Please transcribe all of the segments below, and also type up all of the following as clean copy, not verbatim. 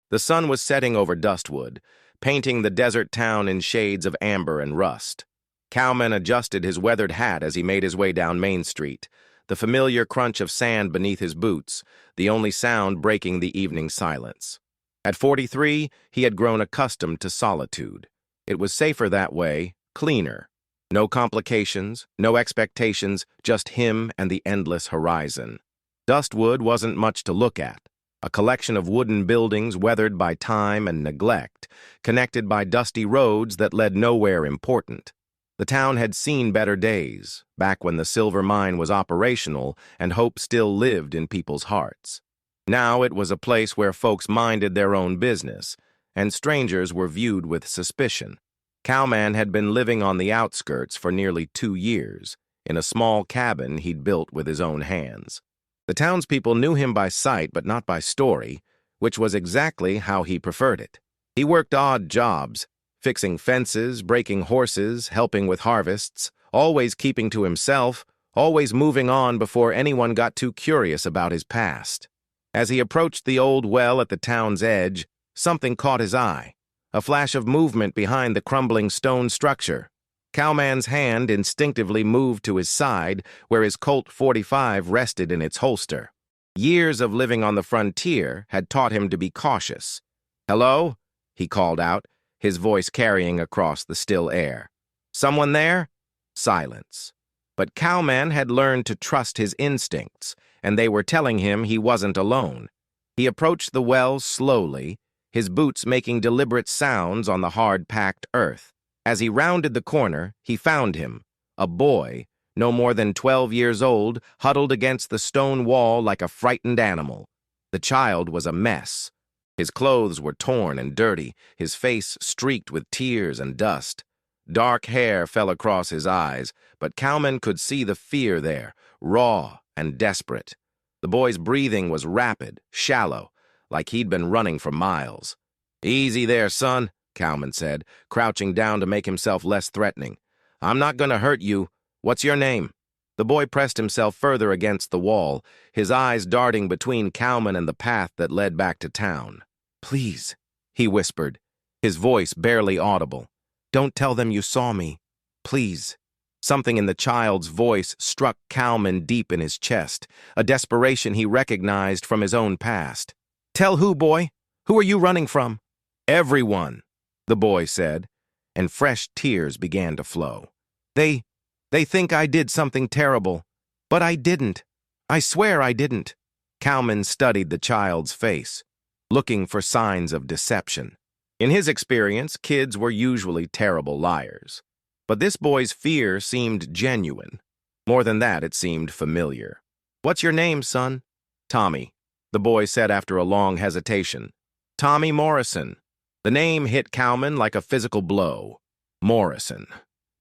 The sun was setting over Dustwood, painting the desert town in shades of amber and rust. Cowman adjusted his weathered hat as he made his way down Main Street, the familiar crunch of sand beneath his boots, the only sound breaking the evening silence. At 43, he had grown accustomed to solitude. It was safer that way, cleaner. No complications, no expectations, just him and the endless horizon. Dustwood wasn't much to look at. A collection of wooden buildings weathered by time and neglect, connected by dusty roads that led nowhere important. The town had seen better days, back when the silver mine was operational and hope still lived in people's hearts. Now it was a place where folks minded their own business, and strangers were viewed with suspicion. Cowman had been living on the outskirts for nearly 2 years, in a small cabin he'd built with his own hands. The townspeople knew him by sight but not by story, which was exactly how he preferred it. He worked odd jobs, fixing fences, breaking horses, helping with harvests, always keeping to himself, always moving on before anyone got too curious about his past. As he approached the old well at the town's edge, something caught his eye, a flash of movement behind the crumbling stone structure. Cowman's hand instinctively moved to his side, where his Colt .45 rested in its holster. Years of living on the frontier had taught him to be cautious. "Hello?" he called out, his voice carrying across the still air. "Someone there?" Silence. But Cowman had learned to trust his instincts, and they were telling him he wasn't alone. He approached the well slowly, his boots making deliberate sounds on the hard-packed earth. As he rounded the corner, he found him, a boy, no more than 12 years old, huddled against the stone wall like a frightened animal. The child was a mess. His clothes were torn and dirty, his face streaked with tears and dust. Dark hair fell across his eyes, but Cowman could see the fear there, raw and desperate. The boy's breathing was rapid, shallow, like he'd been running for miles. "Easy there, son," Cowman said, crouching down to make himself less threatening. "I'm not going to hurt you. What's your name?" The boy pressed himself further against the wall, his eyes darting between Cowman and the path that led back to town. "Please," he whispered, his voice barely audible. "Don't tell them you saw me. Please." Something in the child's voice struck Cowman deep in his chest, a desperation he recognized from his own past. "Tell who, boy? Who are you running from?" "Everyone," the boy said, and fresh tears began to flow. They think I did something terrible, but I didn't. I swear I didn't." Cowman studied the child's face, looking for signs of deception. In his experience, kids were usually terrible liars. But this boy's fear seemed genuine. More than that, it seemed familiar. "What's your name, son?" "Tommy," the boy said after a long hesitation. "Tommy Morrison." The name hit Cowman like a physical blow. Morrison.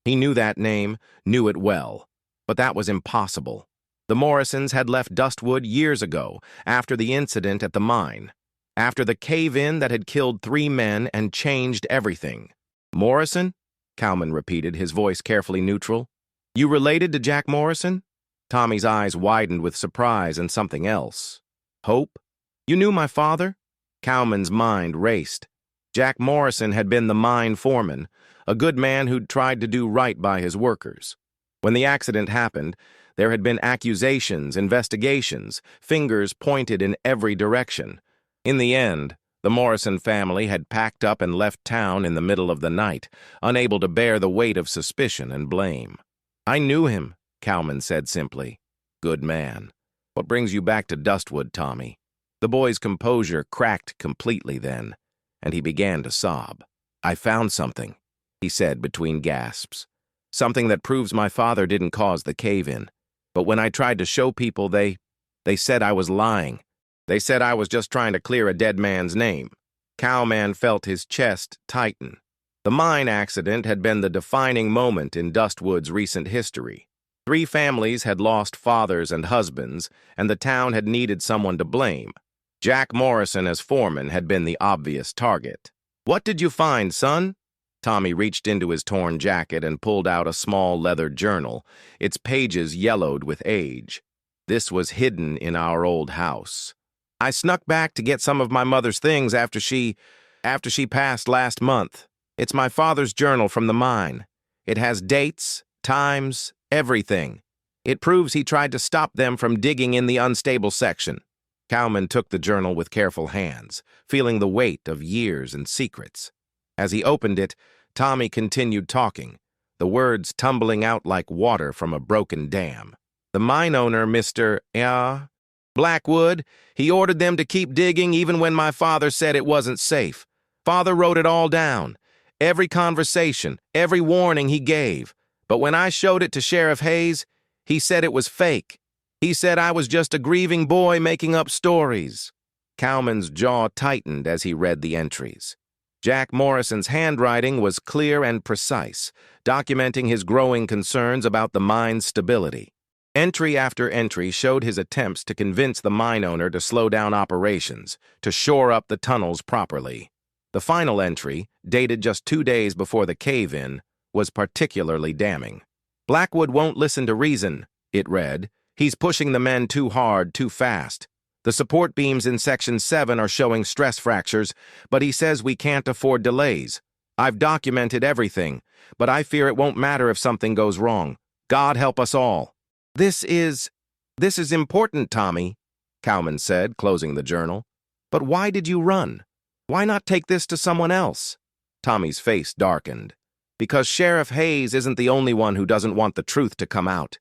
He knew that name, knew it well. But that was impossible. The Morrisons had left Dustwood years ago, after the incident at the mine. After the cave-in that had killed 3 men and changed everything. "Morrison?" Cowman repeated, his voice carefully neutral. "You related to Jack Morrison?" Tommy's eyes widened with surprise and something else. "Hope? You knew my father?" Cowman's mind raced. Jack Morrison had been the mine foreman, a good man who'd tried to do right by his workers. When the accident happened, there had been accusations, investigations, fingers pointed in every direction. In the end, the Morrison family had packed up and left town in the middle of the night, unable to bear the weight of suspicion and blame. "I knew him," Cowman said simply. "Good man. What brings you back to Dustwood, Tommy?" The boy's composure cracked completely then, and he began to sob. "I found something," he said between gasps. "Something that proves my father didn't cause the cave-in. But when I tried to show people, they said I was lying. They said I was just trying to clear a dead man's name." Cowman felt his chest tighten. The mine accident had been the defining moment in Dustwood's recent history. 3 families had lost fathers and husbands, and the town had needed someone to blame. Jack Morrison as foreman had been the obvious target. "What did you find, son?" Tommy reached into his torn jacket and pulled out a small leather journal, its pages yellowed with age. "This was hidden in our old house." I snuck back to get some of my mother's things after she passed last month. It's my father's journal from the mine. It has dates, times, everything. It proves he tried to stop them from digging in the unstable section. Cowman took the journal with careful hands, feeling the weight of years and secrets. As he opened it, Tommy continued talking, the words tumbling out like water from a broken dam. The mine owner, Mr. Blackwood, he ordered them to keep digging even when my father said it wasn't safe. Father wrote it all down, every conversation, every warning he gave. But when I showed it to Sheriff Hayes, he said it was fake. He said I was just a grieving boy making up stories. Cowman's jaw tightened as he read the entries. Jack Morrison's handwriting was clear and precise, documenting his growing concerns about the mine's stability. Entry after entry showed his attempts to convince the mine owner to slow down operations, to shore up the tunnels properly. The final entry, dated just 2 days before the cave-in, was particularly damning. Blackwood won't listen to reason, it read. He's pushing the men too hard, too fast. The support beams in Section 7 are showing stress fractures, but he says we can't afford delays. I've documented everything, but I fear it won't matter if something goes wrong. God help us all. This is important, Tommy, Cowman said, closing the journal. But why did you run? Why not take this to someone else? Tommy's face darkened. Because Sheriff Hayes isn't the only one who doesn't want the truth to come out.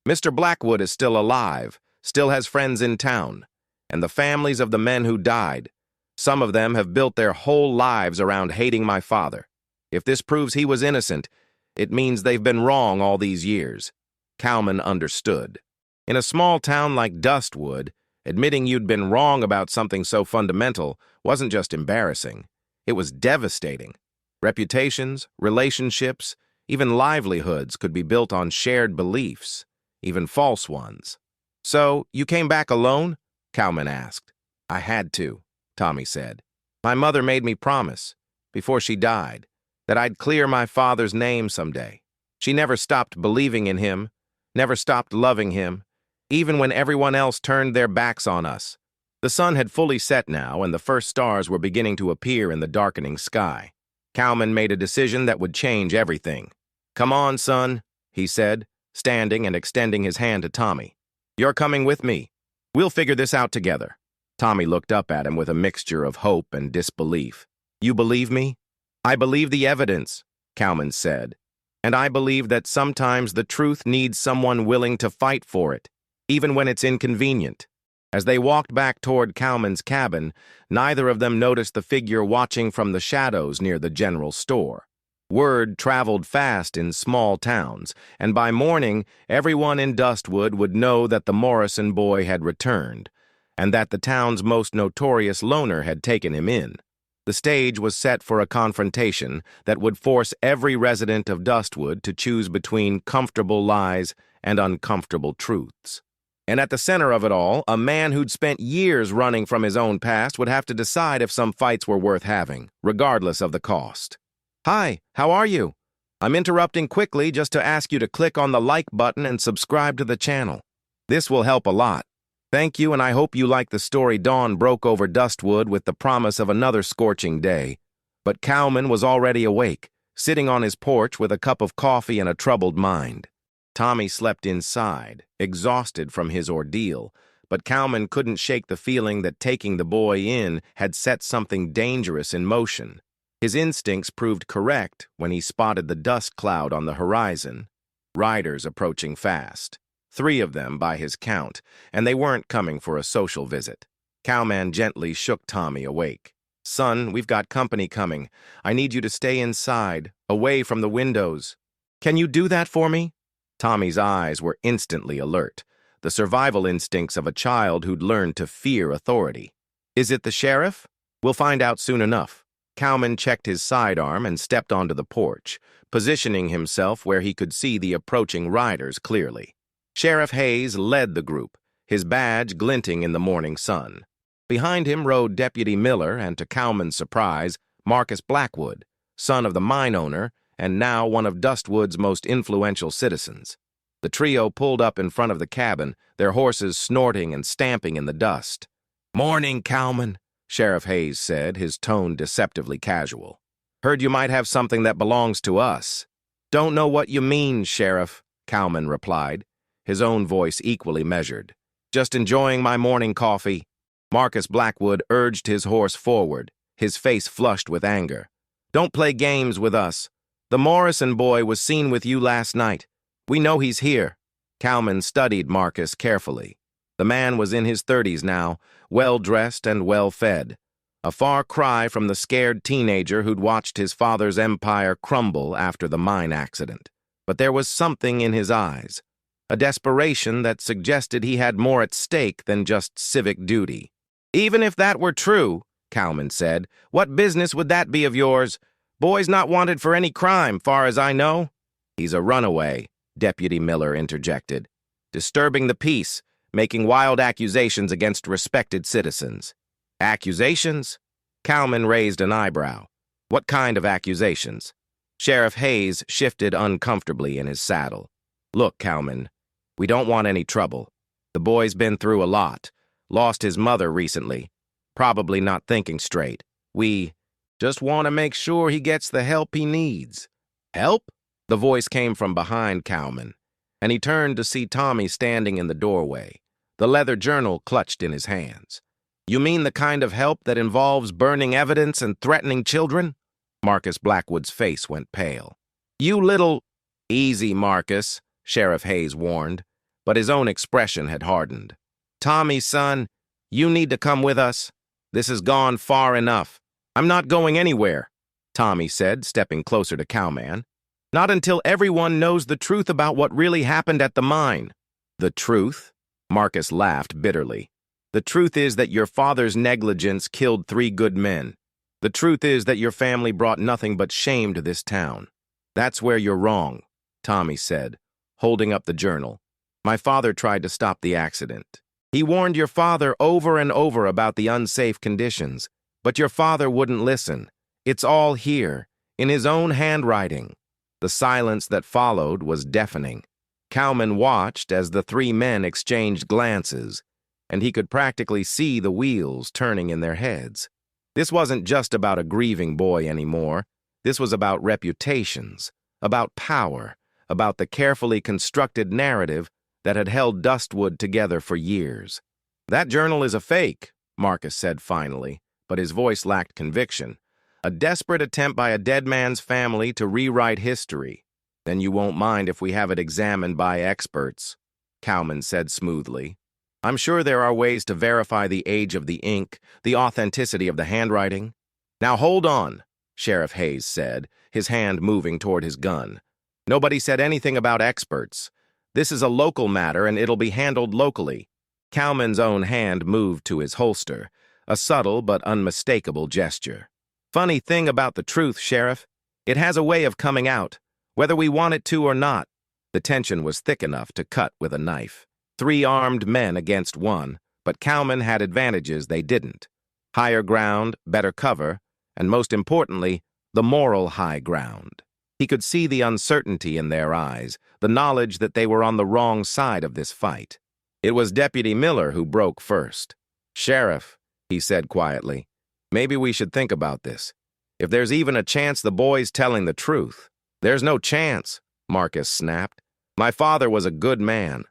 Mr. Blackwood is still alive, still has friends in town, and the families of the men who died. Some of them have built their whole lives around hating my father. If this proves he was innocent, it means they've been wrong all these years. Cowman understood. In a small town like Dustwood, admitting you'd been wrong about something so fundamental wasn't just embarrassing. It was devastating. Reputations, relationships, even livelihoods could be built on shared beliefs, even false ones. So, you came back alone? Cowman asked. I had to, Tommy said. My mother made me promise, before she died, that I'd clear my father's name someday. She never stopped believing in him, never stopped loving him, even when everyone else turned their backs on us. The sun had fully set now, and the first stars were beginning to appear in the darkening sky. Cowman made a decision that would change everything. Come on, son, he said, standing and extending his hand to Tommy. You're coming with me. We'll figure this out together. Tommy looked up at him with a mixture of hope and disbelief. You believe me? I believe the evidence, Cowman said. And I believe that sometimes the truth needs someone willing to fight for it, even when it's inconvenient. As they walked back toward Cowman's cabin, neither of them noticed the figure watching from the shadows near the general store. Word traveled fast in small towns, and by morning, everyone in Dustwood would know that the Morrison boy had returned, and that the town's most notorious loner had taken him in. The stage was set for a confrontation that would force every resident of Dustwood to choose between comfortable lies and uncomfortable truths. And at the center of it all, a man who'd spent years running from his own past would have to decide if some fights were worth having, regardless of the cost. Hi, how are you? I'm interrupting quickly just to ask you to click on the like button and subscribe to the channel. This will help a lot. Thank you, and I hope you like the story. Dawn broke over Dustwood with the promise of another scorching day. But Cowman was already awake, sitting on his porch with a cup of coffee and a troubled mind. Tommy slept inside, exhausted from his ordeal, but Cowman couldn't shake the feeling that taking the boy in had set something dangerous in motion. His instincts proved correct when he spotted the dust cloud on the horizon. Riders approaching fast. 3 of them by his count, and they weren't coming for a social visit. Cowman gently shook Tommy awake. Son, we've got company coming. I need you to stay inside, away from the windows. Can you do that for me? Tommy's eyes were instantly alert, the survival instincts of a child who'd learned to fear authority. Is it the sheriff? We'll find out soon enough. Cowman checked his sidearm and stepped onto the porch, positioning himself where he could see the approaching riders clearly. Sheriff Hayes led the group, his badge glinting in the morning sun. Behind him rode Deputy Miller and, to Cowman's surprise, Marcus Blackwood, son of the mine owner and now one of Dustwood's most influential citizens. The trio pulled up in front of the cabin, their horses snorting and stamping in the dust. "Morning, Cowman," Sheriff Hayes said, his tone deceptively casual. "Heard you might have something that belongs to us." "Don't know what you mean, Sheriff," Cowman replied, his own voice equally measured. "Just enjoying my morning coffee." Marcus Blackwood urged his horse forward, his face flushed with anger. "Don't play games with us. The Morrison boy was seen with you last night. We know he's here." Cowman studied Marcus carefully. The man was in his 30s now, well-dressed and well-fed. A far cry from the scared teenager who'd watched his father's empire crumble after the mine accident. But there was something in his eyes, a desperation that suggested he had more at stake than just civic duty. "Even if that were true," Cowman said, "what business would that be of yours? Boy's not wanted for any crime, far as I know." "He's a runaway," Deputy Miller interjected. "Disturbing the peace, making wild accusations against respected citizens." "Accusations?" Cowman raised an eyebrow. "What kind of accusations?" Sheriff Hayes shifted uncomfortably in his saddle. "Look, Cowman, we don't want any trouble. The boy's been through a lot. Lost his mother recently. Probably not thinking straight. We just want to make sure he gets the help he needs." "Help?" The voice came from behind Cowman, and he turned to see Tommy standing in the doorway, the leather journal clutched in his hands. "You mean the kind of help that involves burning evidence and threatening children?" Marcus Blackwood's face went pale. "You little—" "Easy, Marcus," Sheriff Hayes warned, but his own expression had hardened. "Tommy, son, you need to come with us. This has gone far enough." "I'm not going anywhere," Tommy said, stepping closer to Cowman. "Not until everyone knows the truth about what really happened at the mine." "The truth?" Marcus laughed bitterly. "The truth is that your father's negligence killed 3 good men. The truth is that your family brought nothing but shame to this town." "That's where you're wrong," Tommy said, holding up the journal. "My father tried to stop the accident. He warned your father over and over about the unsafe conditions, but your father wouldn't listen. It's all here, in his own handwriting." The silence that followed was deafening. Cowman watched as the 3 men exchanged glances, and he could practically see the wheels turning in their heads. This wasn't just about a grieving boy anymore. This was about reputations, about power, about the carefully constructed narrative that had held Dustwood together for years. "That journal is a fake," Marcus said finally, but his voice lacked conviction. "A desperate attempt by a dead man's family to rewrite history. Then you won't mind if we have it examined by experts," Cowman said smoothly. "I'm sure there are ways to verify the age of the ink, the authenticity of the handwriting." "Now hold on," Sheriff Hayes said, his hand moving toward his gun. "Nobody said anything about experts. This is a local matter and it'll be handled locally." Cowman's own hand moved to his holster, a subtle but unmistakable gesture. "Funny thing about the truth, Sheriff. It has a way of coming out, whether we want it to or not." The tension was thick enough to cut with a knife. 3 armed men against 1, but Cowman had advantages they didn't. Higher ground, better cover, and most importantly, the moral high ground. He could see the uncertainty in their eyes, the knowledge that they were on the wrong side of this fight. It was Deputy Miller who broke first. "Sheriff," he said quietly, "maybe we should think about this. If there's even a chance the boy's telling the truth." "There's no chance," Marcus snapped. "My father was a good man,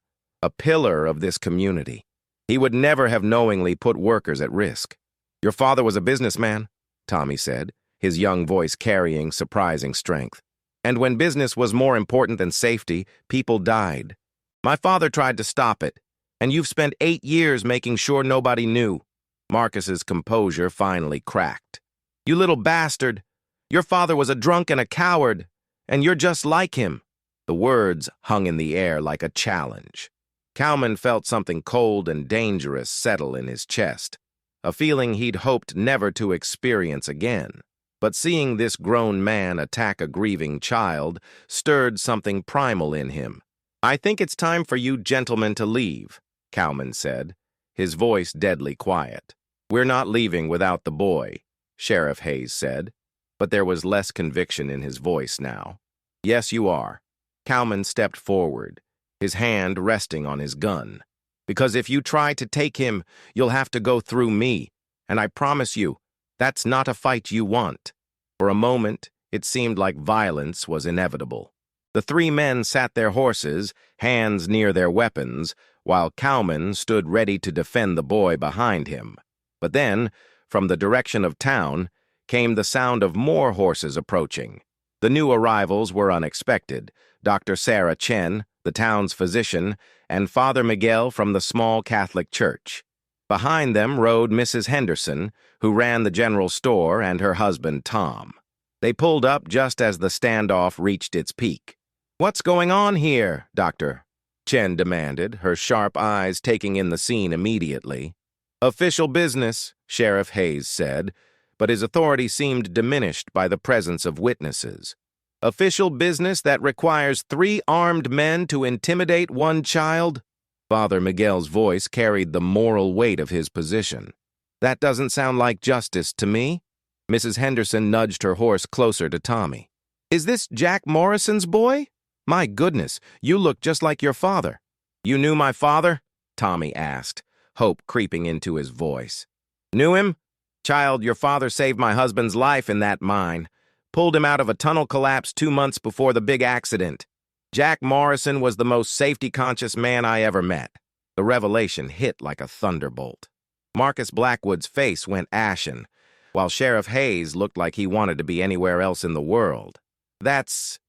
a pillar of this community. He would never have knowingly put workers at risk." "Your father was a businessman," Tommy said, his young voice carrying surprising strength. "And when business was more important than safety, people died. My father tried to stop it, and you've spent 8 years making sure nobody knew." Marcus's composure finally cracked. "You little bastard! Your father was a drunk and a coward, and you're just like him." The words hung in the air like a challenge. Cowman felt something cold and dangerous settle in his chest, a feeling he'd hoped never to experience again. But seeing this grown man attack a grieving child stirred something primal in him. "I think it's time for you gentlemen to leave," Cowman said, his voice deadly quiet. "We're not leaving without the boy," Sheriff Hayes said, but there was less conviction in his voice now. "Yes, you are." Cowman stepped forward, his hand resting on his gun. Because if you try to take him, you'll have to go through me. And I promise you, that's not a fight you want." For a moment, it seemed like violence was inevitable. The three men sat their horses, hands near their weapons, while Cowman stood ready to defend the boy behind him. But then, from the direction of town, came the sound of more horses approaching. The new arrivals were unexpected. Dr. Sarah Chen, the town's physician, and Father Miguel from the small Catholic church. Behind them rode Mrs. Henderson, who ran the general store, and her husband, Tom. They pulled up just as the standoff reached its peak. "What's going on here, Doctor?" Chen demanded, her sharp eyes taking in the scene immediately. "Official business," Sheriff Hayes said, but his authority seemed diminished by the presence of witnesses. "Official business that requires 3 armed men to intimidate one child?" Father Miguel's voice carried the moral weight of his position. "That doesn't sound like justice to me." Mrs. Henderson nudged her horse closer to Tommy. "Is this Jack Morrison's boy? My goodness, you look just like your father." "You knew my father?" Tommy asked, hope creeping into his voice. "Knew him? Child, your father saved my husband's life in that mine. Pulled him out of a tunnel collapse 2 months before the big accident. Jack Morrison was the most safety-conscious man I ever met." The revelation hit like a thunderbolt. Marcus Blackwood's face went ashen, while Sheriff Hayes looked like he wanted to be anywhere else in the world. That's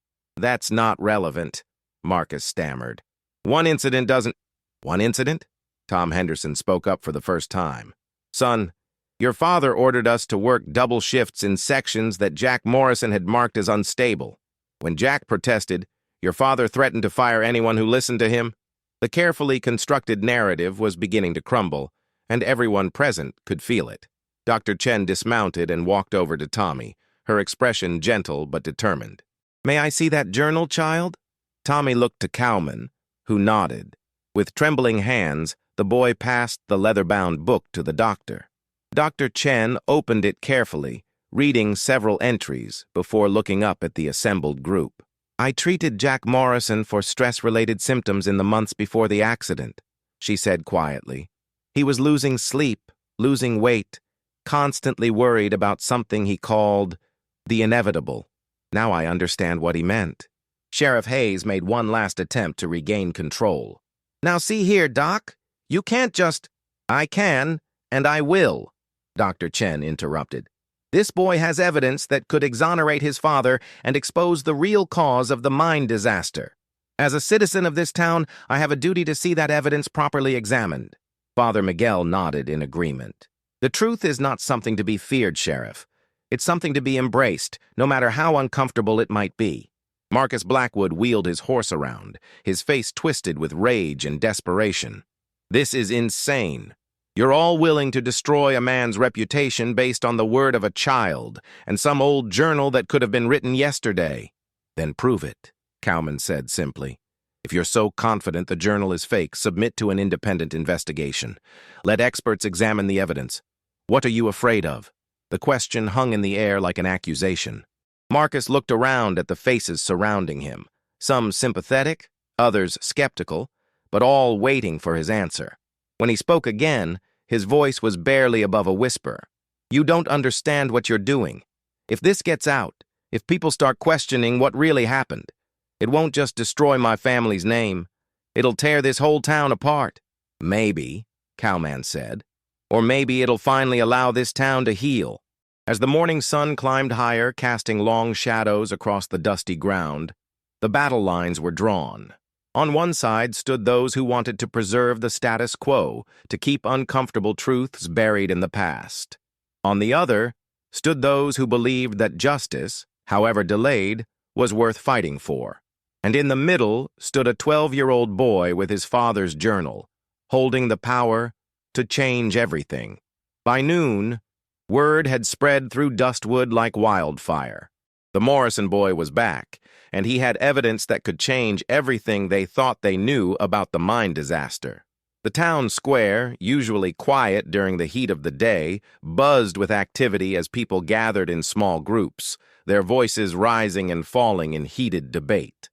not relevant," Marcus stammered. "One incident doesn't—" "One incident?" Tom Henderson spoke up for the first time. "Son, your father ordered us to work double shifts in sections that Jack Morrison had marked as unstable. When Jack protested, your father threatened to fire anyone who listened to him." The carefully constructed narrative was beginning to crumble, and everyone present could feel it. Dr. Chen dismounted and walked over to Tommy, her expression gentle but determined. "May I see that journal, child?" Tommy looked to Cowman, who nodded. With trembling hands, the boy passed the leather-bound book to the doctor. Dr. Chen opened it carefully, reading several entries before looking up at the assembled group. "I treated Jack Morrison for stress-related symptoms in the months before the accident," she said quietly. "He was losing sleep, losing weight, constantly worried about something he called the inevitable. Now I understand what he meant." Sheriff Hayes made one last attempt to regain control. "Now see here, Doc. You can't just—" "I can, and I will," Dr. Chen interrupted. "This boy has evidence that could exonerate his father and expose the real cause of the mine disaster. As a citizen of this town, I have a duty to see that evidence properly examined." Father Miguel nodded in agreement. "The truth is not something to be feared, Sheriff. It's something to be embraced, no matter how uncomfortable it might be." Marcus Blackwood wheeled his horse around, his face twisted with rage and desperation. "This is insane. You're all willing to destroy a man's reputation based on the word of a child and some old journal that could have been written yesterday." "Then prove it," Cowman said simply. "If you're so confident the journal is fake, submit to an independent investigation. Let experts examine the evidence. What are you afraid of?" The question hung in the air like an accusation. Marcus looked around at the faces surrounding him, some sympathetic, others skeptical, but all waiting for his answer. When he spoke again, his voice was barely above a whisper. "You don't understand what you're doing. If this gets out, if people start questioning what really happened, it won't just destroy my family's name. It'll tear this whole town apart." "Maybe," Cowman said. "Or maybe it'll finally allow this town to heal." As the morning sun climbed higher, casting long shadows across the dusty ground, the battle lines were drawn. On one side stood those who wanted to preserve the status quo, to keep uncomfortable truths buried in the past. On the other stood those who believed that justice, however delayed, was worth fighting for. And in the middle stood a 12-year-old boy with his father's journal, holding the power to change everything. By noon, word had spread through Dustwood like wildfire. The Morrison boy was back, and he had evidence that could change everything they thought they knew about the mine disaster. The town square, usually quiet during the heat of the day, buzzed with activity as people gathered in small groups, their voices rising and falling in heated debate.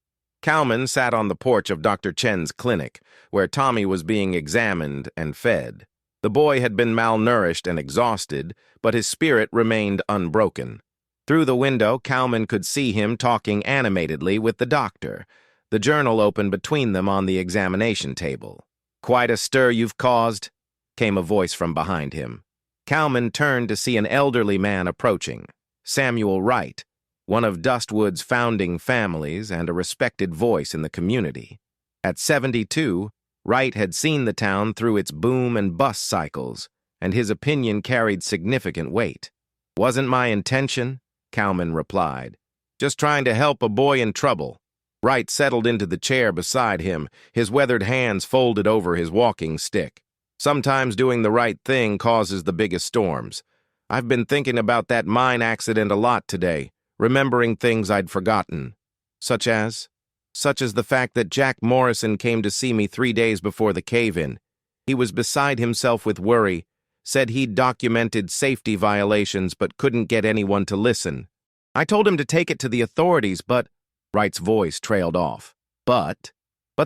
Cowman sat on the porch of Dr. Chen's clinic, where Tommy was being examined and fed. The boy had been malnourished and exhausted, but his spirit remained unbroken. Through the window, Cowman could see him talking animatedly with the doctor, the journal open between them on the examination table. "Quite a stir you've caused," came a voice from behind him. Cowman turned to see an elderly man approaching, Samuel Wright, one of Dustwood's founding families and a respected voice in the community. At 72, Wright had seen the town through its boom and bust cycles, and his opinion carried significant weight. "Wasn't my intention," Cowman replied. "Just trying to help a boy in trouble." Wright settled into the chair beside him, his weathered hands folded over his walking stick. "Sometimes doing the right thing causes the biggest storms. I've been thinking about that mine accident a lot today, remembering things I'd forgotten. Such as the fact that Jack Morrison came to see me 3 days before the cave-in. He was beside himself with worry, said he'd documented safety violations but couldn't get anyone to listen. I told him to take it to the authorities, but—" Wright's voice trailed off. But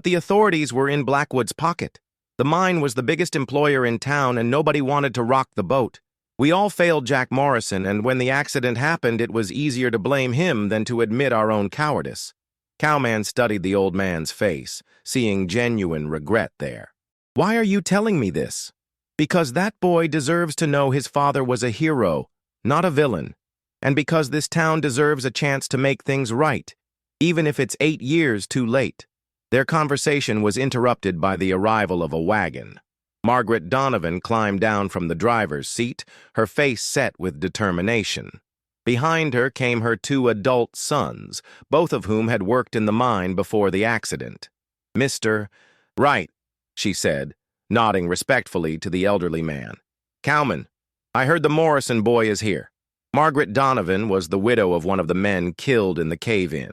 the authorities were in Blackwood's pocket. The mine was the biggest employer in town and nobody wanted to rock the boat. We all failed Jack Morrison, and when the accident happened, it was easier to blame him than to admit our own cowardice." Cowman studied the old man's face, seeing genuine regret there. "Why are you telling me this?" "Because that boy deserves to know his father was a hero, not a villain. And because this town deserves a chance to make things right, even if it's 8 years too late." Their conversation was interrupted by the arrival of a wagon. Margaret Donovan climbed down from the driver's seat, her face set with determination. Behind her came her 2 adult sons, both of whom had worked in the mine before the accident. "Mr. Wright," she said, nodding respectfully to the elderly man. "Cowman, I heard the Morrison boy is here." Margaret Donovan was the widow of one of the men killed in the cave-in.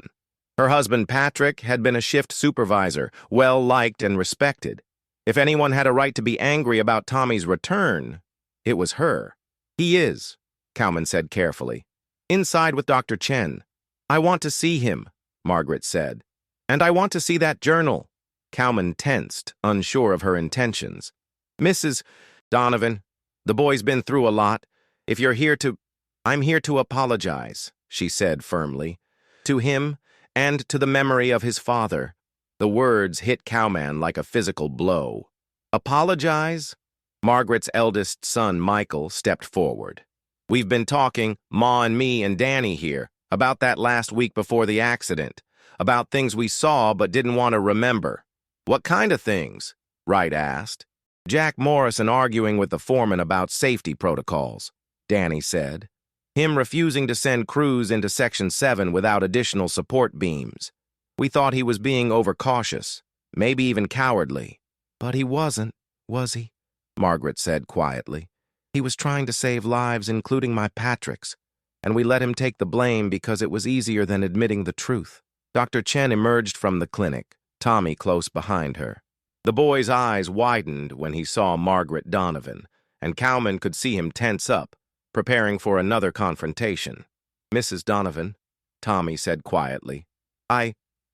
Her husband Patrick had been a shift supervisor, well-liked and respected. If anyone had a right to be angry about Tommy's return, it was her. "He is," Cowman said carefully. "Inside with Dr. Chen." "I want to see him," Margaret said. "And I want to see that journal." Cowman tensed, unsure of her intentions. "Mrs. Donovan, the boy's been through a lot. If you're here to—" "I'm here to apologize," she said firmly. "To him and to the memory of his father." The words hit Cowman like a physical blow. "Apologize?" Margaret's eldest son, Michael, stepped forward. "We've been talking, Ma and me and Danny here, about that last week before the accident, about things we saw but didn't want to remember." "What kind of things?" Wright asked. "Jack Morrison arguing with the foreman about safety protocols," Danny said. "Him refusing to send crews into Section 7 without additional support beams. We thought he was being overcautious, maybe even cowardly." "But he wasn't, was he?" Margaret said quietly. "He was trying to save lives, including my Patrick's, and we let him take the blame because it was easier than admitting the truth." Dr. Chen emerged from the clinic, Tommy close behind her. The boy's eyes widened when he saw Margaret Donovan, and Cowman could see him tense up, preparing for another confrontation. "Mrs. Donovan," Tommy said quietly,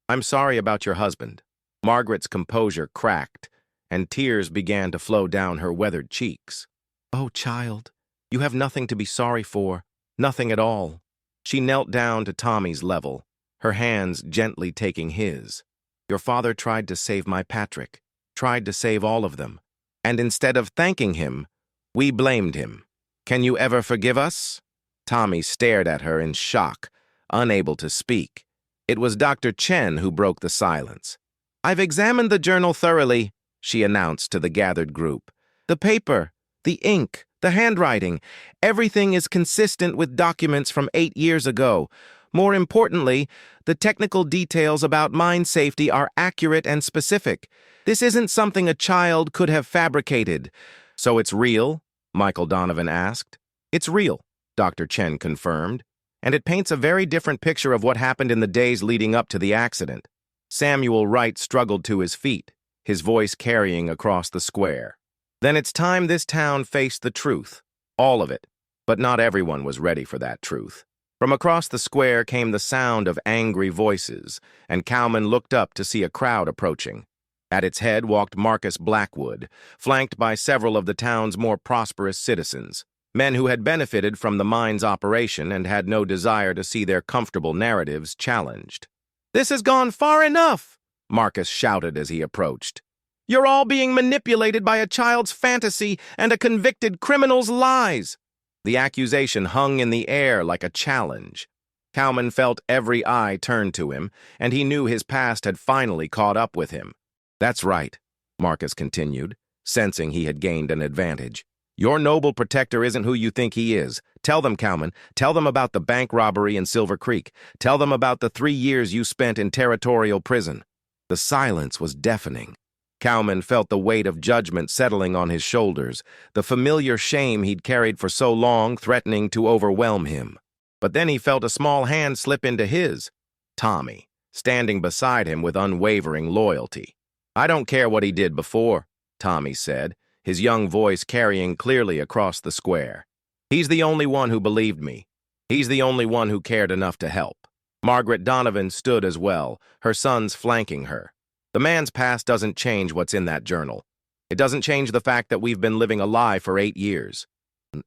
I'm sorry about your husband." Margaret's composure cracked, and tears began to flow down her weathered cheeks. "Oh, child, you have nothing to be sorry for, nothing at all." She knelt down to Tommy's level, her hands gently taking his. "Your father tried to save my Patrick, tried to save all of them, and instead of thanking him, we blamed him. Can you ever forgive us?" Tommy stared at her in shock, unable to speak. It was Dr. Chen who broke the silence. "I've examined the journal thoroughly," she announced to the gathered group. "The paper, the ink, the handwriting, everything is consistent with documents from 8 years ago. More importantly, the technical details about mine safety are accurate and specific. This isn't something a child could have fabricated." "So it's real?" Michael Donovan asked. "It's real," Dr. Chen confirmed, "and it paints a very different picture of what happened in the days leading up to the accident." Samuel Wright struggled to his feet, his voice carrying across the square. "Then it's time this town faced the truth. All of it. But not everyone was ready for that truth." From across the square came the sound of angry voices, and Cowman looked up to see a crowd approaching. At its head walked Marcus Blackwood, flanked by several of the town's more prosperous citizens, men who had benefited from the mine's operation and had no desire to see their comfortable narratives challenged. "This has gone far enough," Marcus shouted as he approached. "You're all being manipulated by a child's fantasy and a convicted criminal's lies." The accusation hung in the air like a challenge. Cowman felt every eye turned to him, and he knew his past had finally caught up with him. "That's right," Marcus continued, sensing he had gained an advantage. "Your noble protector isn't who you think he is. Tell them, Cowman. Tell them about the bank robbery in Silver Creek. Tell them about the 3 years you spent in territorial prison." The silence was deafening. Cowman felt the weight of judgment settling on his shoulders, the familiar shame he'd carried for so long threatening to overwhelm him. But then he felt a small hand slip into his. Tommy, standing beside him with unwavering loyalty. "I don't care what he did before," Tommy said, his young voice carrying clearly across the square. "He's the only one who believed me. He's the only one who cared enough to help." Margaret Donovan stood as well, her sons flanking her. "The man's past doesn't change what's in that journal. It doesn't change the fact that we've been living a lie for 8 years.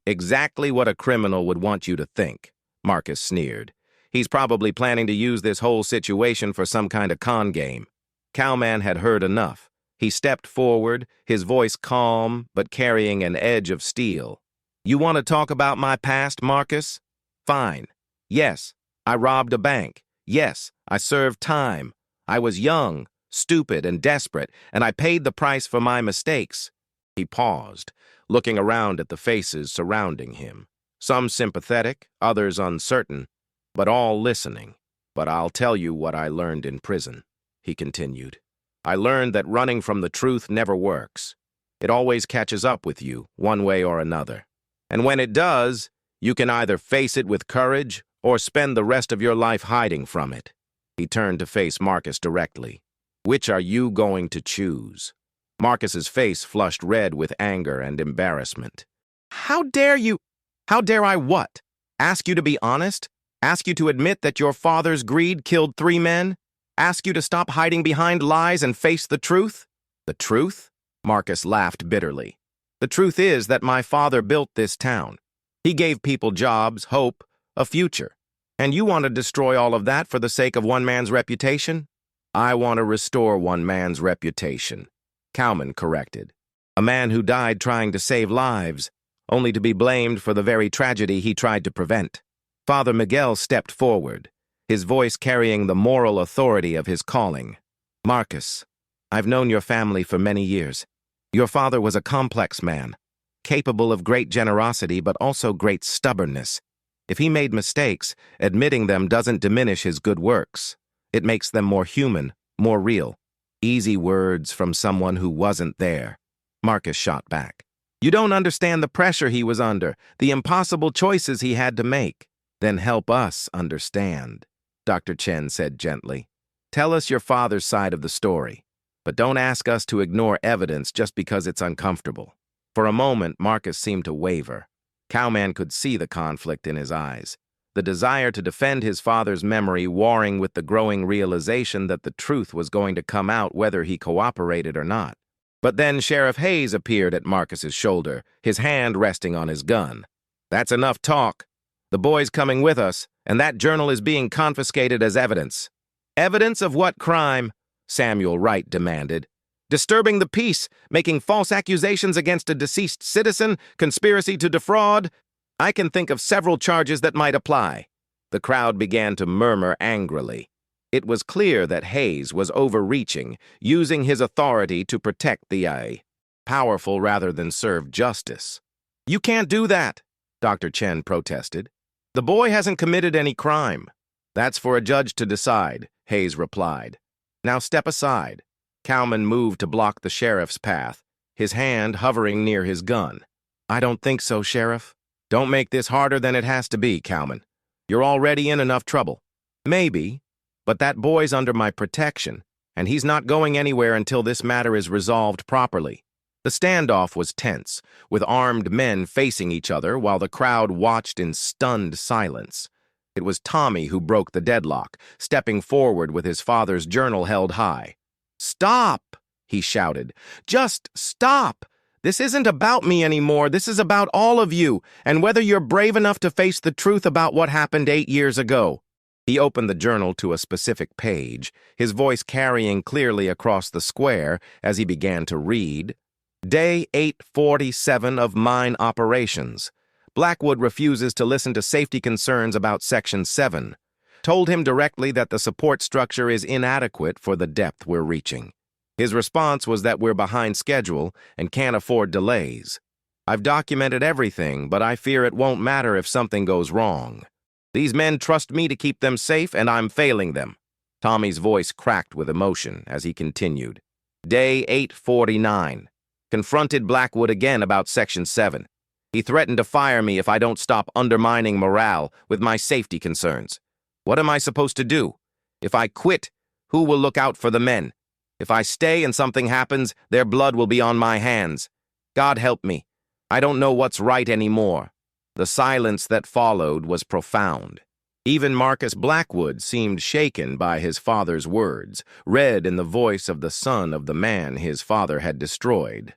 "Exactly what a criminal would want you to think," Marcus sneered. "He's probably planning to use this whole situation for some kind of con game." Cowman had heard enough. He stepped forward, his voice calm but carrying an edge of steel. "You want to talk about my past, Marcus? Fine. Yes, I robbed a bank. Yes, I served time. I was young, stupid, and desperate, and I paid the price for my mistakes." He paused, looking around at the faces surrounding him. Some sympathetic, others uncertain, but all listening. "But I'll tell you what I learned in prison," he continued. "I learned that running from the truth never works. It always catches up with you, one way or another. And when it does, you can either face it with courage or spend the rest of your life hiding from it." He turned to face Marcus directly. "Which are you going to choose?" Marcus's face flushed red with anger and embarrassment. "How dare you? How dare I what? Ask you to be honest? Ask you to admit that your father's greed killed 3 men? Ask you to stop hiding behind lies and face the truth?" "The truth?" Marcus laughed bitterly. "The truth is that my father built this town. He gave people jobs, hope, a future. And you want to destroy all of that for the sake of one man's reputation?" "I want to restore one man's reputation," Cowman corrected. "A man who died trying to save lives, only to be blamed for the very tragedy he tried to prevent." Father Miguel stepped forward, his voice carrying the moral authority of his calling. "Marcus, I've known your family for many years. Your father was a complex man, capable of great generosity but also great stubbornness. If he made mistakes, admitting them doesn't diminish his good works. It makes them more human, more real." Easy words from someone who wasn't there. Marcus shot back. "You don't understand the pressure he was under, the impossible choices he had to make." "Then help us understand," Dr. Chen said gently. "Tell us your father's side of the story, but don't ask us to ignore evidence just because it's uncomfortable." For a moment, Marcus seemed to waver. Cowman could see the conflict in his eyes, the desire to defend his father's memory warring with the growing realization that the truth was going to come out whether he cooperated or not. But then Sheriff Hayes appeared at Marcus's shoulder, his hand resting on his gun. "That's enough talk. The boy's coming with us, and that journal is being confiscated as evidence." "Evidence of what crime?" Samuel Wright demanded. "Disturbing the peace, making false accusations against a deceased citizen, conspiracy to defraud. I can think of several charges that might apply." The crowd began to murmur angrily. It was clear that Hayes was overreaching, using his authority to protect the powerful rather than serve justice. "You can't do that," Dr. Chen protested. "The boy hasn't committed any crime." "That's for a judge to decide," Hayes replied. "Now step aside." Cowman moved to block the sheriff's path, his hand hovering near his gun. "I don't think so, Sheriff." "Don't make this harder than it has to be, Cowman. You're already in enough trouble." "Maybe, but that boy's under my protection, and he's not going anywhere until this matter is resolved properly." The standoff was tense, with armed men facing each other while the crowd watched in stunned silence. It was Tommy who broke the deadlock, stepping forward with his father's journal held high. "Stop!" he shouted. "Just stop! This isn't about me anymore. This is about all of you, and whether you're brave enough to face the truth about what happened 8 years ago." He opened the journal to a specific page, his voice carrying clearly across the square as he began to read. Day 847 of mine operations. Blackwood refuses to listen to safety concerns about Section 7. Told him directly that the support structure is inadequate for the depth we're reaching. His response was that we're behind schedule and can't afford delays. I've documented everything, but I fear it won't matter if something goes wrong. These men trust me to keep them safe, and I'm failing them. Tommy's voice cracked with emotion as he continued. Day 849. Confronted Blackwood again about Section 7. He threatened to fire me if I don't stop undermining morale with my safety concerns. What am I supposed to do? If I quit, who will look out for the men? If I stay and something happens, their blood will be on my hands. God help me. I don't know what's right anymore. The silence that followed was profound. Even Marcus Blackwood seemed shaken by his father's words, read in the voice of the son of the man his father had destroyed.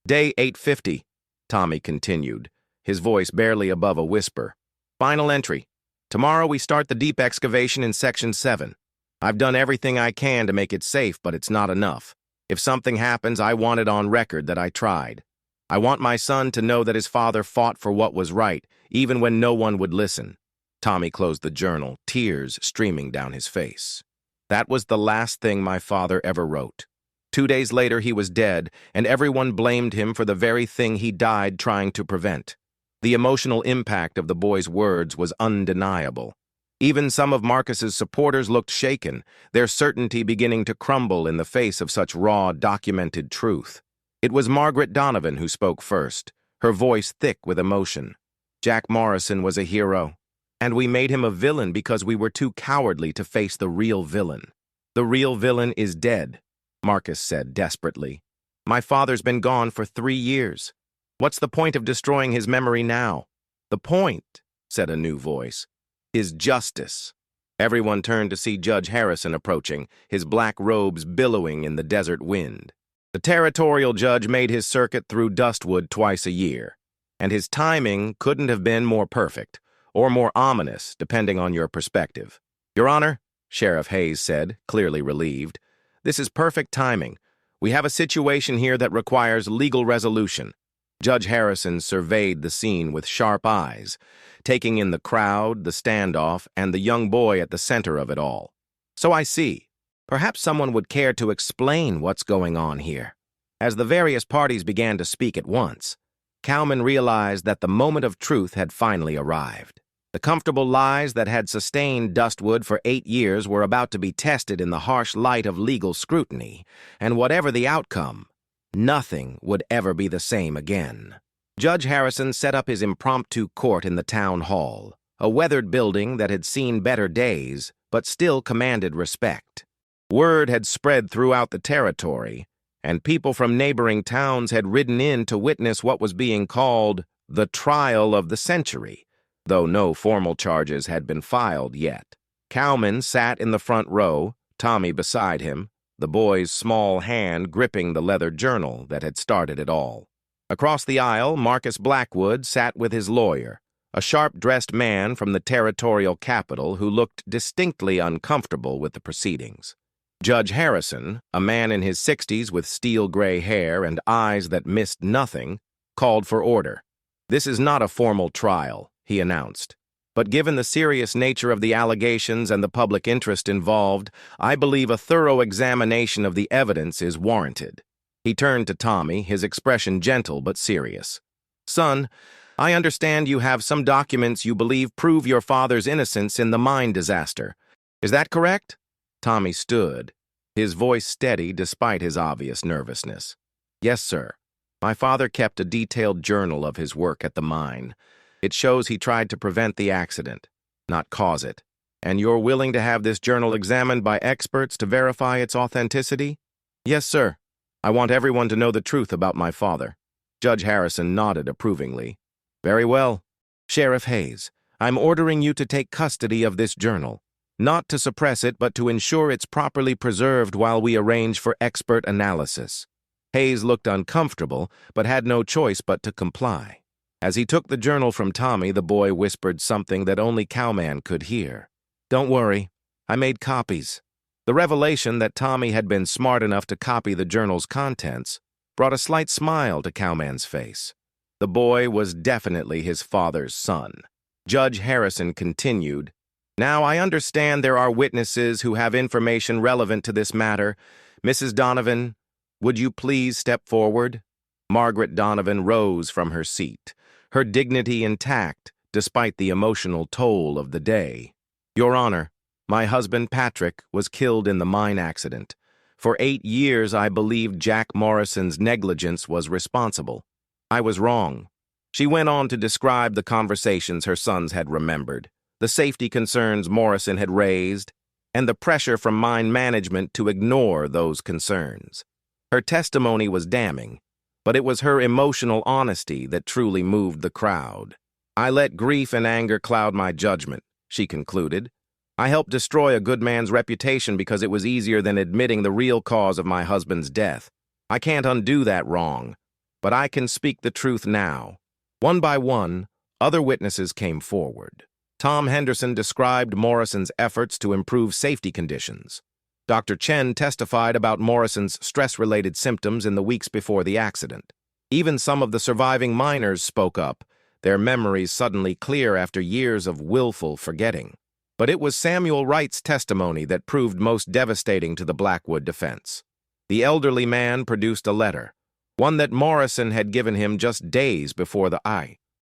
Day 850, Tommy continued, his voice barely above a whisper. Final entry. Tomorrow we start the deep excavation in Section 7. I've done everything I can to make it safe, but it's not enough. If something happens, I want it on record that I tried. I want my son to know that his father fought for what was right, even when no one would listen. Tommy closed the journal, tears streaming down his face. That was the last thing my father ever wrote. 2 days later, he was dead, and everyone blamed him for the very thing he died trying to prevent. The emotional impact of the boy's words was undeniable. Even some of Marcus's supporters looked shaken, their certainty beginning to crumble in the face of such raw, documented truth. It was Margaret Donovan who spoke first, her voice thick with emotion. Jack Morrison was a hero, and we made him a villain because we were too cowardly to face the real villain. The real villain is dead, Marcus said desperately. My father's been gone for 3 years. What's the point of destroying his memory now? The point, said a new voice, is justice. Everyone turned to see Judge Harrison approaching, his black robes billowing in the desert wind. The territorial judge made his circuit through Dustwood twice a year, and his timing couldn't have been more perfect, or more ominous, depending on your perspective. Your Honor, Sheriff Hayes said, clearly relieved, this is perfect timing. We have a situation here that requires legal resolution. Judge Harrison surveyed the scene with sharp eyes, taking in the crowd, the standoff, and the young boy at the center of it all. So I see. Perhaps someone would care to explain what's going on here. As the various parties began to speak at once, Cowman realized that the moment of truth had finally arrived. The comfortable lies that had sustained Dustwood for 8 years were about to be tested in the harsh light of legal scrutiny, and whatever the outcome, nothing would ever be the same again. Judge Harrison set up his impromptu court in the town hall, a weathered building that had seen better days, but still commanded respect. Word had spread throughout the territory, and people from neighboring towns had ridden in to witness what was being called the trial of the century, though no formal charges had been filed yet. Cowman sat in the front row, Tommy beside him, the boy's small hand gripping the leather journal that had started it all. Across the aisle, Marcus Blackwood sat with his lawyer, a sharp-dressed man from the territorial capital who looked distinctly uncomfortable with the proceedings. Judge Harrison, a man in his 60s with steel-gray hair and eyes that missed nothing, called for order. This is not a formal trial, he announced. But given the serious nature of the allegations and the public interest involved, I believe a thorough examination of the evidence is warranted. He turned to Tommy, his expression gentle but serious. Son, I understand you have some documents you believe prove your father's innocence in the mine disaster. Is that correct? Tommy stood, his voice steady despite his obvious nervousness. Yes, sir. My father kept a detailed journal of his work at the mine. It shows he tried to prevent the accident, not cause it. And you're willing to have this journal examined by experts to verify its authenticity? Yes, sir. I want everyone to know the truth about my father. Judge Harrison nodded approvingly. Very well. Sheriff Hayes, I'm ordering you to take custody of this journal, not to suppress it, but to ensure it's properly preserved while we arrange for expert analysis." Hayes looked uncomfortable, but had no choice but to comply. As he took the journal from Tommy, the boy whispered something that only Cowman could hear. "Don't worry, I made copies." The revelation that Tommy had been smart enough to copy the journal's contents brought a slight smile to Cowman's face. The boy was definitely his father's son. Judge Harrison continued, "Now, I understand there are witnesses who have information relevant to this matter. Mrs. Donovan, would you please step forward?" Margaret Donovan rose from her seat, her dignity intact despite the emotional toll of the day. "Your Honor, my husband Patrick was killed in the mine accident. For 8 years, I believed Jack Morrison's negligence was responsible. I was wrong." She went on to describe the conversations her sons had remembered, the safety concerns Morrison had raised, and the pressure from mine management to ignore those concerns. Her testimony was damning, but it was her emotional honesty that truly moved the crowd. "I let grief and anger cloud my judgment," she concluded. "I helped destroy a good man's reputation because it was easier than admitting the real cause of my husband's death. I can't undo that wrong, but I can speak the truth now." One by one, other witnesses came forward. Tom Henderson described Morrison's efforts to improve safety conditions. Dr. Chen testified about Morrison's stress-related symptoms in the weeks before the accident. Even some of the surviving miners spoke up, their memories suddenly clear after years of willful forgetting. But it was Samuel Wright's testimony that proved most devastating to the Blackwood defense. The elderly man produced a letter, one that Morrison had given him just days before the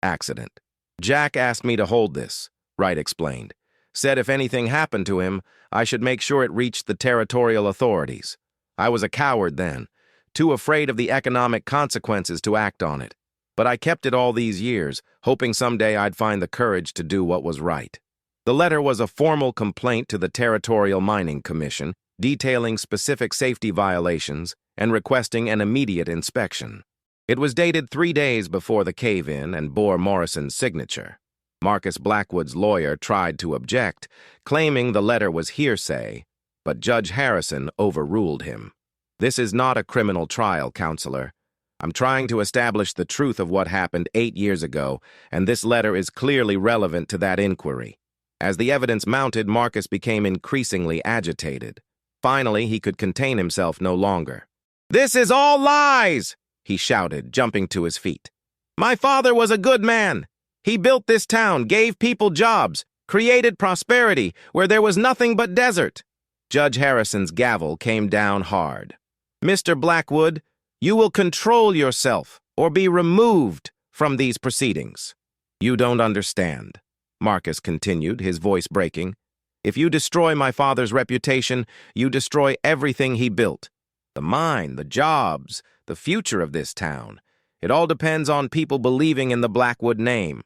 accident. "Jack asked me to hold this," Wright explained. "Said if anything happened to him, I should make sure it reached the territorial authorities. I was a coward then, too afraid of the economic consequences to act on it. But I kept it all these years, hoping someday I'd find the courage to do what was right." The letter was a formal complaint to the Territorial Mining Commission, detailing specific safety violations and requesting an immediate inspection. It was dated 3 days before the cave-in and bore Morrison's signature. Marcus Blackwood's lawyer tried to object, claiming the letter was hearsay, but Judge Harrison overruled him. "This is not a criminal trial, counselor. I'm trying to establish the truth of what happened 8 years ago, and this letter is clearly relevant to that inquiry." As the evidence mounted, Marcus became increasingly agitated. Finally, he could contain himself no longer. "This is all lies!" he shouted, jumping to his feet. "My father was a good man. He built this town, gave people jobs, created prosperity where there was nothing but desert." Judge Harrison's gavel came down hard. "Mr. Blackwood, you will control yourself or be removed from these proceedings." "You don't understand," Marcus continued, his voice breaking. "If you destroy my father's reputation, you destroy everything he built. The mine, the jobs, the future of this town. It all depends on people believing in the Blackwood name.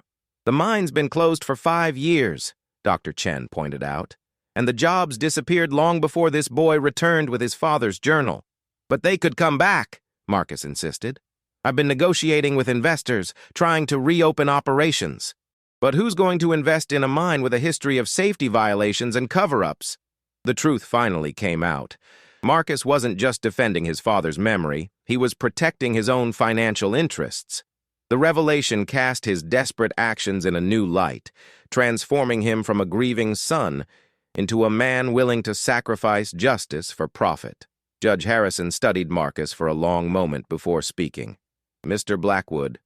The mine's been closed for 5 years, Dr. Chen pointed out, and the jobs disappeared long before this boy returned with his father's journal. But they could come back, Marcus insisted. I've been negotiating with investors, trying to reopen operations. But who's going to invest in a mine with a history of safety violations and cover-ups?" The truth finally came out. Marcus wasn't just defending his father's memory, he was protecting his own financial interests. The revelation cast his desperate actions in a new light, transforming him from a grieving son into a man willing to sacrifice justice for profit. Judge Harrison studied Marcus for a long moment before speaking. "Mr. Blackwood,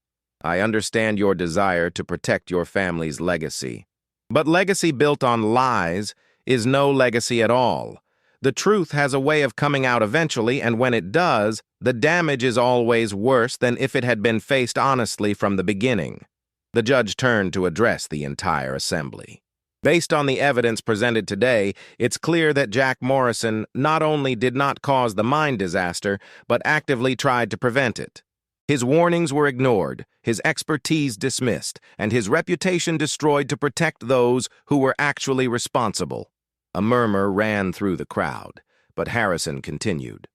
I understand your desire to protect your family's legacy. But legacy built on lies is no legacy at all. The truth has a way of coming out eventually, and when it does, the damage is always worse than if it had been faced honestly from the beginning." The judge turned to address the entire assembly. "Based on the evidence presented today, it's clear that Jack Morrison not only did not cause the mine disaster, but actively tried to prevent it. His warnings were ignored, his expertise dismissed, and his reputation destroyed to protect those who were actually responsible." A murmur ran through the crowd, but Harrison continued.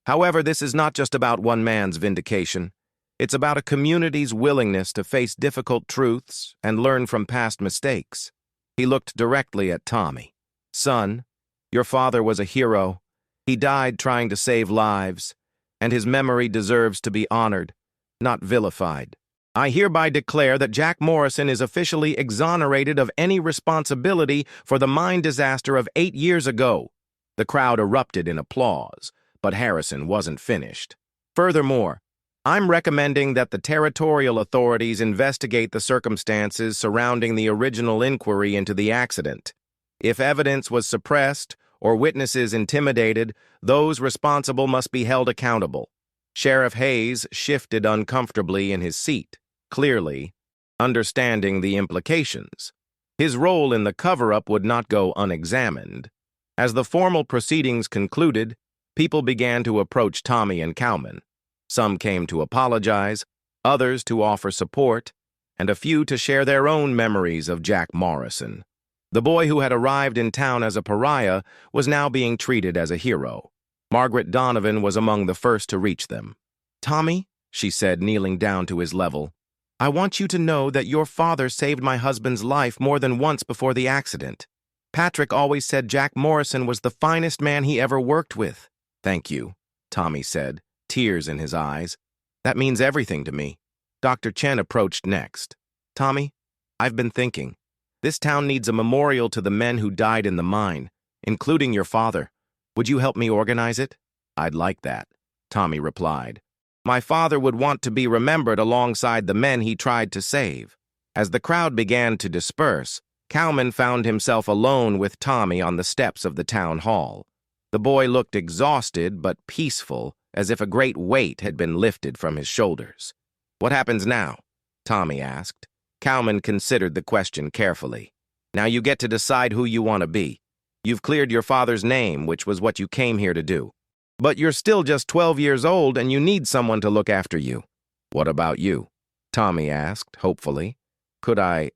"However, this is not just about one man's vindication. It's about a community's willingness to face difficult truths and learn from past mistakes. He looked directly at Tommy. Son, your father was a hero. He died trying to save lives, and his memory deserves to be honored, not vilified. I hereby declare that Jack Morrison is officially exonerated of any responsibility for the mine disaster of 8 years ago. The crowd erupted in applause, but Harrison wasn't finished. Furthermore, I'm recommending that the territorial authorities investigate the circumstances surrounding the original inquiry into the accident. If evidence was suppressed or witnesses intimidated, those responsible must be held accountable. Sheriff Hayes shifted uncomfortably in his seat, clearly understanding the implications. His role in the cover-up would not go unexamined. As the formal proceedings concluded, people began to approach Tommy and Cowman. Some came to apologize, others to offer support, and a few to share their own memories of Jack Morrison. The boy who had arrived in town as a pariah was now being treated as a hero. Margaret Donovan was among the first to reach them. "Tommy," she said, kneeling down to his level, "I want you to know that your father saved my husband's life more than once before the accident. Patrick always said Jack Morrison was the finest man he ever worked with." "Thank you," Tommy said, tears in his eyes. "That means everything to me." Dr. Chen approached next. "Tommy, I've been thinking. This town needs a memorial to the men who died in the mine, including your father. Would you help me organize it?" "I'd like that," Tommy replied. "My father would want to be remembered alongside the men he tried to save." As the crowd began to disperse, Cowman found himself alone with Tommy on the steps of the town hall. The boy looked exhausted but peaceful, as if a great weight had been lifted from his shoulders. "What happens now?" Tommy asked. Cowman considered the question carefully. "Now you get to decide who you want to be. You've cleared your father's name, which was what you came here to do. But you're still just 12 years old and you need someone to look after you." "What about you?" Tommy asked, hopefully. Could I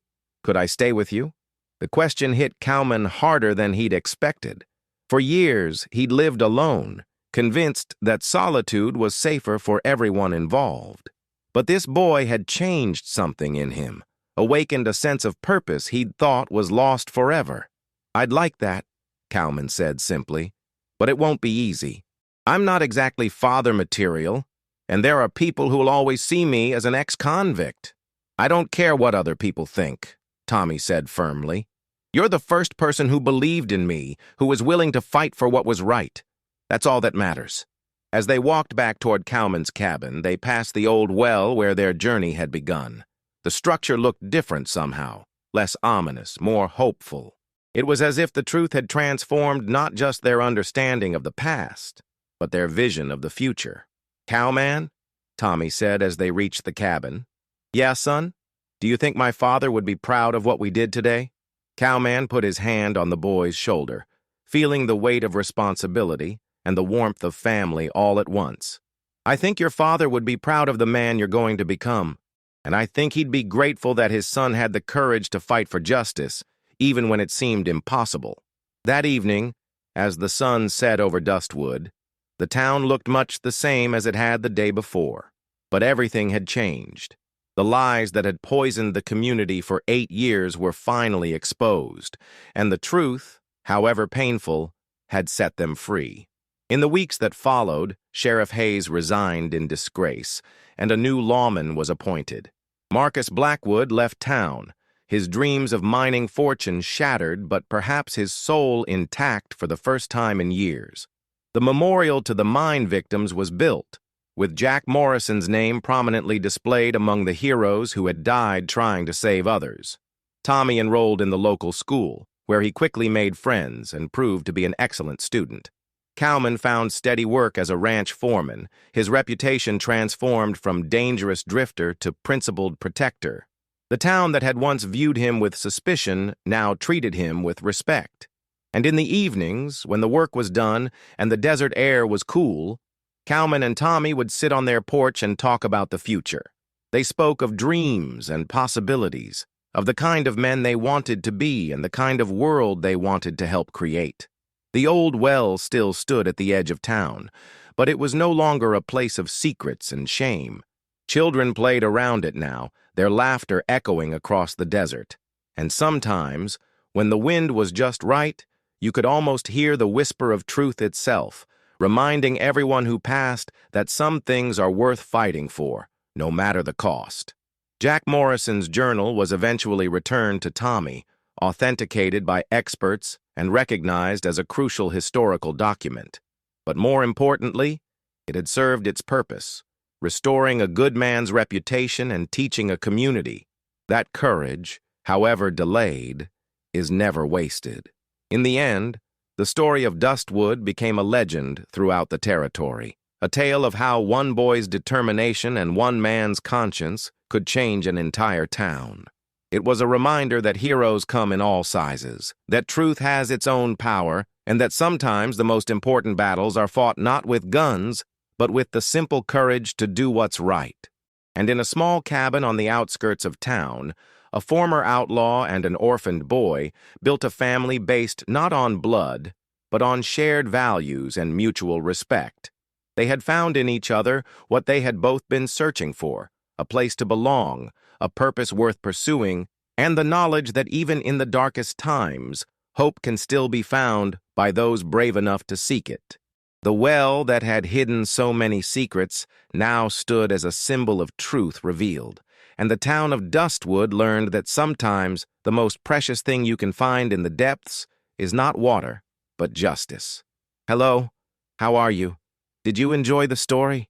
stay with you?" The question hit Cowman harder than he'd expected. For years, he'd lived alone, convinced that solitude was safer for everyone involved. But this boy had changed something in him, awakened a sense of purpose he'd thought was lost forever. "I'd like that," Cowman said simply, "but it won't be easy. I'm not exactly father material, and there are people who'll always see me as an ex-convict." "I don't care what other people think," Tommy said firmly. "You're the first person who believed in me, who was willing to fight for what was right. That's all that matters." As they walked back toward Cowman's cabin, they passed the old well where their journey had begun. The structure looked different somehow, less ominous, more hopeful. It was as if the truth had transformed not just their understanding of the past, but their vision of the future. "Cowman," Tommy said as they reached the cabin. "Yeah, son? Do you think my father would be proud of what we did today?" Cowman put his hand on the boy's shoulder, feeling the weight of responsibility and the warmth of family all at once. "I think your father would be proud of the man you're going to become, and I think he'd be grateful that his son had the courage to fight for justice, even when it seemed impossible." That evening, as the sun set over Dustwood, the town looked much the same as it had the day before. But everything had changed. The lies that had poisoned the community for 8 years were finally exposed, and the truth, however painful, had set them free. In the weeks that followed, Sheriff Hayes resigned in disgrace, and a new lawman was appointed. Marcus Blackwood left town, his dreams of mining fortune shattered, but perhaps his soul intact for the first time in years. The memorial to the mine victims was built, with Jack Morrison's name prominently displayed among the heroes who had died trying to save others. Tommy enrolled in the local school, where he quickly made friends and proved to be an excellent student. Cowman found steady work as a ranch foreman, his reputation transformed from dangerous drifter to principled protector. The town that had once viewed him with suspicion now treated him with respect. And in the evenings, when the work was done and the desert air was cool, Cowman and Tommy would sit on their porch and talk about the future. They spoke of dreams and possibilities, of the kind of men they wanted to be and the kind of world they wanted to help create. The old well still stood at the edge of town, but it was no longer a place of secrets and shame. Children played around it now, their laughter echoing across the desert. And sometimes, when the wind was just right, you could almost hear the whisper of truth itself, reminding everyone who passed that some things are worth fighting for, no matter the cost. Jack Morrison's journal was eventually returned to Tommy, authenticated by experts and recognized as a crucial historical document. But more importantly, it had served its purpose, restoring a good man's reputation and teaching a community that courage, however delayed, is never wasted. In the end, the story of Dustwood became a legend throughout the territory, a tale of how one boy's determination and one man's conscience could change an entire town. It was a reminder that heroes come in all sizes, that truth has its own power, and that sometimes the most important battles are fought not with guns, but with the simple courage to do what's right. And in a small cabin on the outskirts of town, a former outlaw and an orphaned boy built a family based not on blood, but on shared values and mutual respect. They had found in each other what they had both been searching for, a place to belong, a purpose worth pursuing, and the knowledge that even in the darkest times, hope can still be found by those brave enough to seek it. The well that had hidden so many secrets now stood as a symbol of truth revealed, and the town of Dustwood learned that sometimes the most precious thing you can find in the depths is not water, but justice. Hello, how are you? Did you enjoy the story?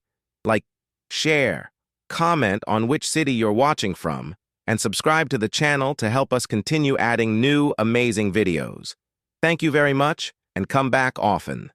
Share, comment on which city you're watching from, and subscribe to the channel to help us continue adding new, amazing videos. Thank you very much, and come back often.